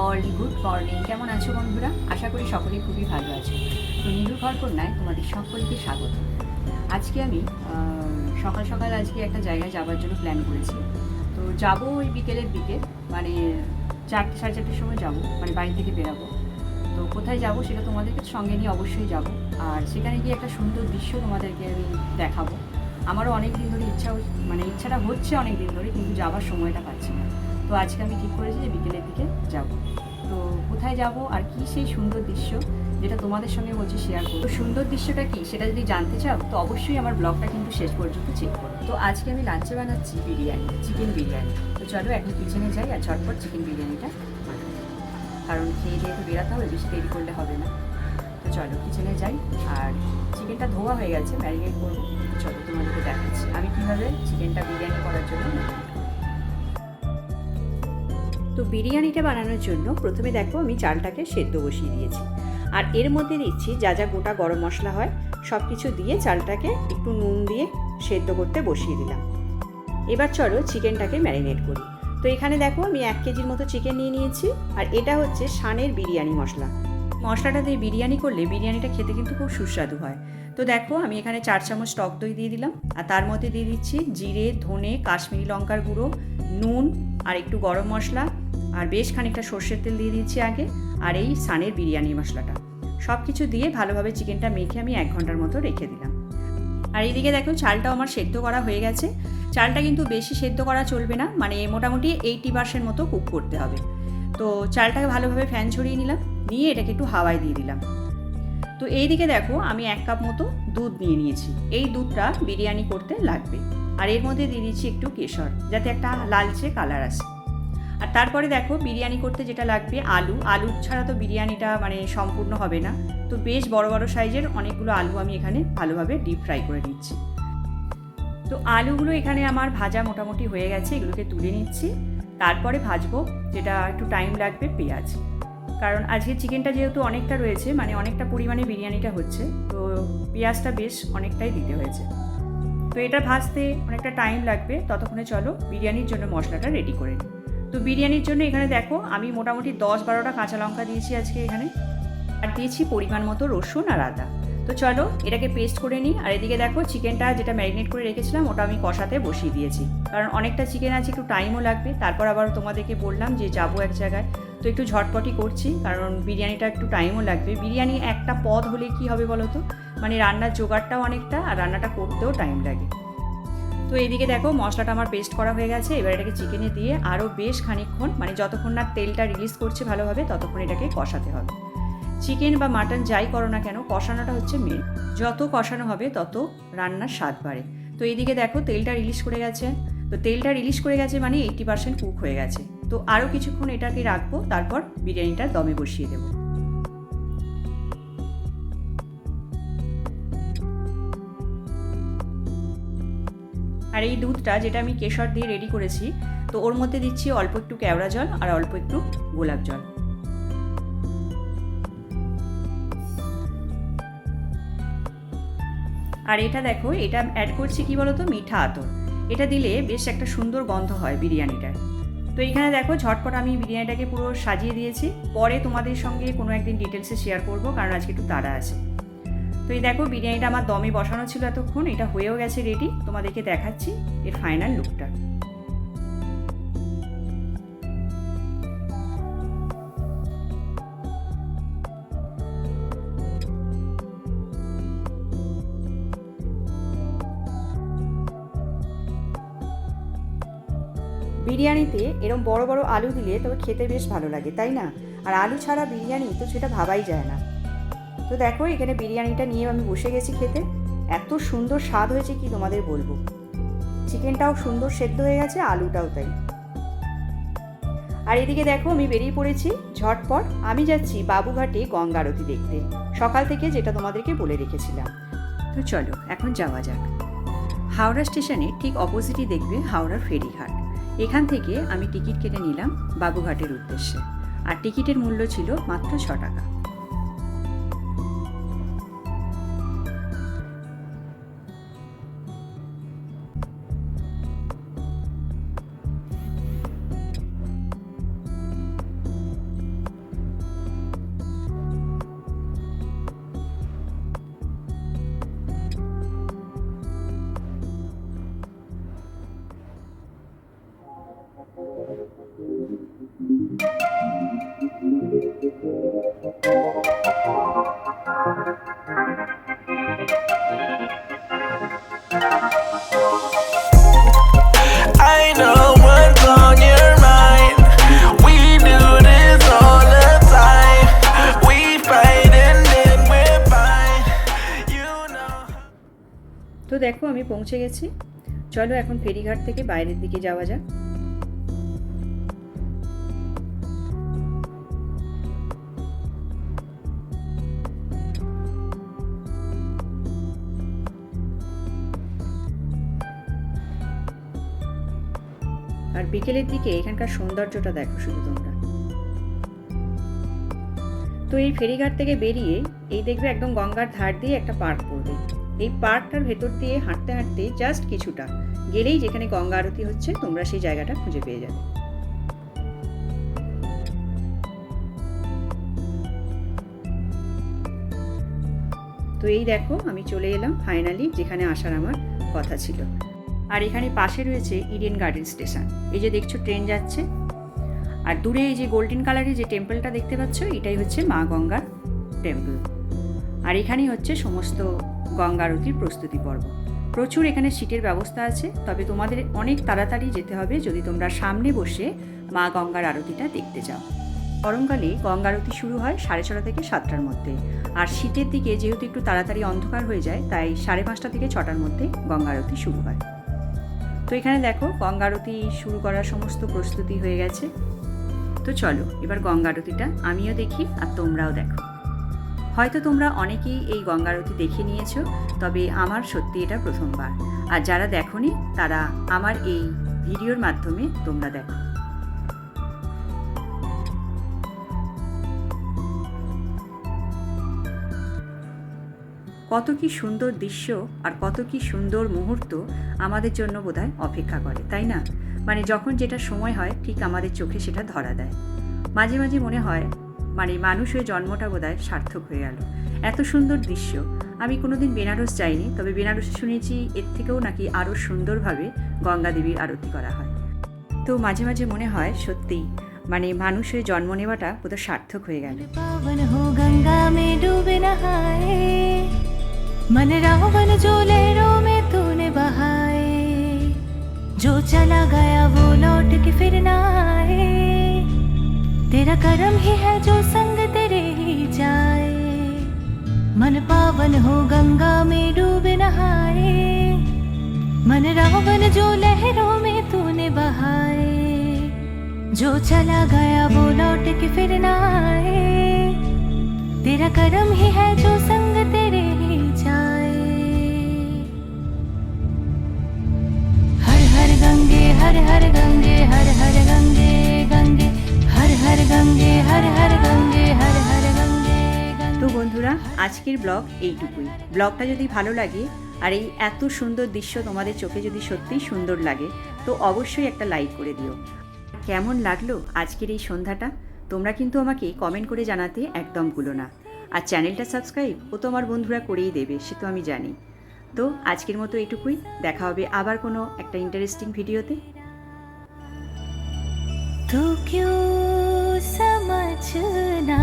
All good morning. কেমন আছো বন্ধুরা? আশা করি সকলেই খুবই ভালো আছো। তো নীলুর ঘরকন্যায় তোমাদের সকলকে স্বাগত। আজকে আমি সকাল সকাল আজকে একটা জায়গায় যাওয়ার জন্য প্ল্যান করেছি। তো যাবো ওই বিকেলের দিকে, মানে 4টে সাড়ে 4টের সময় যাবো, মানে বাড়ি থেকে বেরাবো। তো কোথায় যাব সেটা তোমাদেরকে সঙ্গে নিয়ে অবশ্যই যাব। আর সেখানে গিয়ে একটা সুন্দর দৃশ্য তোমাদেরকে আমি দেখাবো। আমারও অনেক দিন ধরে ইচ্ছাটা হচ্ছে অনেক দিন ধরে, কিন্তু যাওয়ার সময়টা পাচ্ছি না। তো আজকে আমি ঠিক করেছি যে বিকেলের দিকে যাব। তো কোথায় যাব আর কি সেই সুন্দর দৃশ্য যেটা তোমাদের সঙ্গে বলছি শেয়ার করবো। তো সুন্দর দৃশ্যটা কি সেটা যদি জানতে চাও তো অবশ্যই আমার ব্লগটা কিন্তু শেষ পর্যন্ত চেক করো। তো আজকে আমি লাঞ্চে বানাচ্ছি বিরিয়ানি, চিকেন বিরিয়ানি। তো চলো এখন কিচেনে যাই আর ঝটপট চিকেন বিরিয়ানিটা বানাই, কারণ খেয়ে দিয়ে তো বেরাতে হবে, বেশি দেরি করলে হবে না। তো চলো কিচেনে যাই। আর চিকেনটা ধোয়া হয়ে গেছে, ম্যারিনেট করবো। চলো তোমাদেরকে দেখাচ্ছি আমি কীভাবে চিকেনটা বিরিয়ানি করার জন্য ম্যারিনেট করি। তো বিরিয়ানিটা বানানোর জন্য প্রথমে দেখো আমি চালটাকে সেদ্ধ বসিয়ে দিয়েছি, আর এর মধ্যে দিচ্ছি যা যা গোটা গরম মশলা হয় সব কিছু দিয়ে চালটাকে একটু নুন দিয়ে সেদ্ধ করতে বসিয়ে দিলাম। এবার চলো চিকেনটাকে ম্যারিনেট করি। তো এখানে দেখো আমি 1 কেজির মতো চিকেন নিয়ে নিয়েছি, আর এটা হচ্ছে শানের বিরিয়ানি মশলা। মশলাটা দিয়ে বিরিয়ানি করলে বিরিয়ানিটা খেতে কিন্তু খুব সুস্বাদু হয়। তো দেখো আমি এখানে 4 চামচ টক দই দিয়ে দিলাম, আর তার মধ্যে দিয়ে দিচ্ছি জিরে, ধনে, কাশ্মীরি লঙ্কার গুঁড়ো, নুন আর একটু গরম মশলা, আর বেশ খানিকটা সর্ষের তেল দিয়ে দিচ্ছি আগে, আর এই শানের বিরিয়ানি মশলাটা সব কিছু দিয়ে ভালোভাবে চিকেনটা মেখে আমি 1 ঘন্টার মতো রেখে দিলাম। আর এইদিকে দেখো চালটাও আমার সেদ্ধ করা হয়ে গেছে। চালটা কিন্তু বেশি সেদ্ধ করা চলবে না, মানে মোটামুটি 80% মতো কুক করতে হবে। তো চালটাকে ভালোভাবে ফ্যান ছড়িয়ে নিলাম, নিয়ে এটাকে একটু হাওয়ায় দিয়ে দিলাম। তো এইদিকে দেখো আমি 1 কাপ মতো দুধ নিয়ে নিয়েছি। এই দুধটা বিরিয়ানি করতে লাগবে। আর এর মধ্যে দিয়ে দিচ্ছি একটু কেশর, যাতে একটা লালচে কালার আসে। আর তারপরে দেখো বিরিয়ানি করতে যেটা লাগবে আলু ছাড়া তো বিরিয়ানিটা মানে সম্পূর্ণ হবে না। তো বেশ বড় বড় সাইজের অনেকগুলো আলু আমি এখানে ভালোভাবে ডিপ ফ্রাই করে নিচ্ছি। তো আলুগুলো এখানে আমার ভাজা মোটামুটি হয়ে গেছে, এগুলোকে তুলে নিচ্ছি। তারপরে ভাজবো, যেটা একটু টাইম লাগবে, পেঁয়াজ। কারণ আজকে চিকেনটা যেহেতু অনেকটা রয়েছে, মানে অনেকটা পরিমাণে বিরিয়ানিটা হচ্ছে, তো পেঁয়াজটা বেশ অনেকটাই দিতে হয়েছে। তো এটা ভাজতে অনেকটা টাইম লাগবে, ততক্ষণে চলো বিরিয়ানির জন্য মশলাটা রেডি করে নিই। তো বিরিয়ানির জন্য এখানে দেখো আমি মোটামুটি 10-12টা কাঁচা লঙ্কা দিয়েছি আজকে এখানে, আর দিয়েছি পরিমাণ মতো রসুন আর আদা। তো চলো এটাকে পেস্ট করে নিই। আর এদিকে দেখো চিকেনটা যেটা ম্যারিনেট করে রেখেছিলাম ওটা আমি কষাতে বসিয়ে দিয়েছি, কারণ অনেকটা চিকেন আছে, একটু টাইমও লাগবে। তারপর আবার তোমাদেরকে বললাম যে যাবো এক জায়গায়, তো একটু ঝটপটি করছি, কারণ বিরিয়ানিটা একটু টাইমও লাগবে। বিরিয়ানি একটা পদ হলে কি হবে বলো তো, মানে রান্নার জোগাড়টাও অনেকটা আর রান্নাটা করতেও টাইম লাগে। তো এইদিকে দেখো মশলাটা আমার পেস্ট করা হয়ে গেছে। এবার এটাকে চিকেনে দিয়ে আরও বেশ খানিকক্ষণ, মানে যতক্ষণ না তেলটা রিলিজ করছে ভালোভাবে ততক্ষণ এটাকে কষাতে হবে। চিকেন বা মাটন যাই করো না কেন, কষানোটা হচ্ছে মেন। যত কষানো হবে তত রান্নার স্বাদ বাড়ে। তো এইদিকে দেখো তেলটা রিলিজ করে গেছে। তো তেলটা রিলিজ করে গেছে মানে 80% কুক হয়ে গেছে। তো আরও কিছুক্ষণ এটাকে রাখবো, তারপর বিরিয়ানিটা দমে বসিয়ে দেবো। আর এই দুধটা যেটা আমি কেশর দিয়ে রেডি করেছি, তো ওর মধ্যে দিচ্ছি অল্প একটু কেওড়া জল আর অল্প একটু গোলাপ জল। আর এটা দেখো এটা অ্যাড করছি কি বলতো, মিঠা আতর। এটা দিলে বেশ একটা সুন্দর গন্ধ হয় বিরিয়ানিটার। তো এইখানে দেখো ঝটপট আমি বিরিয়ানিটাকে পুরো সাজিয়ে দিয়েছি। পরে তোমাদের সঙ্গে কোনো একদিন ডিটেলসে শেয়ার করব, কারণ আজকে একটু তাড়া আছে। তো এই দেখো বিরিয়ানিটা আমার দমে বসানো ছিল এতক্ষণ, এটা হয়েও গেছে রেডি। তোমাদেরকে দেখাচ্ছি এর ফাইনাল লুকটা। বিরিয়ানিতে এরকম বড় বড় আলু দিলে তবে খেতে বেশ ভালো লাগে, তাই না? আর আলু ছাড়া বিরিয়ানি তো সেটা ভাবাই যায় না। তো দেখো এখানে বিরিয়ানিটা নিয়ে আমি বসে গেছি খেতে। এত সুন্দর স্বাদ হয়েছে কি তোমাদের বলবো। চিকেনটাও সুন্দর সেদ্ধ হয়ে গেছে, আলুটাও তাই। আর এদিকে দেখো আমি বেরিয়ে পড়েছি ঝটপট। আমি যাচ্ছি বাবুঘাটে গঙ্গা আরতি দেখতে, সকাল থেকে যেটা তোমাদেরকে বলে রেখেছিলাম। তো চলো এখন যাওয়া যাক। হাওড়া স্টেশনে ঠিক অপোজিটই দেখবে হাওড়ার ফেরিঘাট। এখান থেকে আমি টিকিট কেটে নিলাম বাবুঘাটের উদ্দেশ্যে, আর টিকিটের মূল্য ছিল মাত্র 6 টাকা। তো দেখো আমি পৌঁছে গেছি। চলো এখন ফেরিঘাট থেকে বাইরের দিকে যাওয়া যাক। আর বিকেলের দিকে এখানকার সৌন্দর্যটা দেখো শুধু তোমরা। তো এই ফেরিঘাট থেকে বেরিয়ে এই দেখবে একদম গঙ্গার ধার দিয়ে একটা পার্ক পড়বে। এই পার্কটার ভেতর দিয়ে হাঁটতে হাঁটতে জাস্ট কিছুটা গেলেই যেখানে গঙ্গা আরতি হচ্ছে তোমরা সেই জায়গাটা খুঁজে পেয়ে যাবে। তো এই দেখো আমি চলে এলাম ফাইনালি যেখানে আসার আমার কথা ছিল। আর এখানে পাশে রয়েছে ইডেন গার্ডেন স্টেশন। এই যে দেখছো ট্রেন যাচ্ছে, আর দূরে এই যে গোল্ডেন কালারের যে টেম্পলটা দেখতে পাচ্ছ এটাই হচ্ছে মা গঙ্গার টেম্পল। আর এখানেই হচ্ছে সমস্ত গঙ্গা আরতির প্রস্তুতি পর্ব। প্রচুর এখানে সিটের ব্যবস্থা আছে, তবে তোমাদের অনেক তাড়াতাড়ি যেতে হবে যদি তোমরা সামনে বসে মা গঙ্গার আরতিটা দেখতে চাও। গরমকালে গঙ্গা আরতি শুরু হয় 6:30 থেকে 7টার মধ্যে, আর শীতের দিকে যেহেতু একটু তাড়াতাড়ি অন্ধকার হয়ে যায় তাই 5:30 থেকে 6টার মধ্যে গঙ্গা আরতি শুরু হয়। তো এখানে দেখো গঙ্গা আরতি শুরু করার সমস্ত প্রস্তুতি হয়ে গেছে। তো চলো এবার গঙ্গা আরতিটা আমিও দেখি আর তোমরাও দেখো। হয়তো তোমরা অনেকেই এই গঙ্গা আরতি দেখে নিয়েছো, তবে আমার সত্যি এটা প্রথমবার। আর যারা দেখোনি তারা আমার এই ভিডিওর মাধ্যমে তোমরা দেখো। কত কি সুন্দর দৃশ্য আর কত কি সুন্দর মুহূর্ত আমাদের জন্য বোধহয় অপেক্ষা করে, তাই না? মানে যখন যেটা সময় হয় ঠিক আমাদের চোখে সেটা ধরা দেয়। মাঝে মাঝে মনে হয় মানে মানুষ হয়ে জন্মটা বোধহয় সার্থক হয়ে গেল। এত সুন্দর দৃশ্য। আমি কোনোদিন বেনারস যাইনি, তবে বেনারসে শুনেছি এর থেকেও নাকি আরও সুন্দরভাবে গঙ্গা দেবীর আরতি করা হয়। তো মাঝে মাঝে মনে হয় সত্যি মানে মানুষ হয়ে জন্ম নেওয়াটা বোধহয় সার্থক হয়ে গেল। मन रावण जो लहरों में तूने बहाए, जो चला गया वो लौट के फिर ना आए, तेरा करम ही है जो संग तेरे ही जाए। मन पावन हो गंगा में डूब नहाए, मन रावण जो लहरों में तूने बहाए, जो चला गया वो लौट के फिर ना आए, तेरा करम ही है जो संग तेरे ही जाए। हर हर गंगे हर हर गंगे हर हर गंगे गंगे हर हर गंगे हर हर गंगे हर हर गंगे। তো বন্ধুরা আজকের ব্লগ এইটুকুই। ব্লগটা যদি ভালো লাগে আর এই এত সুন্দর দৃশ্য তোমাদের চোখে যদি সত্যিই সুন্দর লাগে তো অবশ্যই একটা লাইক করে দিও। কেমন লাগলো আজকের এই সন্ধ্যাটা তোমরা কিন্তু আমাকে কমেন্ট করে জানাতে একদম ভুলো না। আর চ্যানেলটা সাবস্ক্রাইব ও তো আমার বন্ধুরা করেই দেবে, সে তো আমি জানি। তো আজকের মতো এটুকুই, দেখা হবে আবার কোনো একটা ইন্টারেস্টিং ভিডিওতে। तू क्यों समझना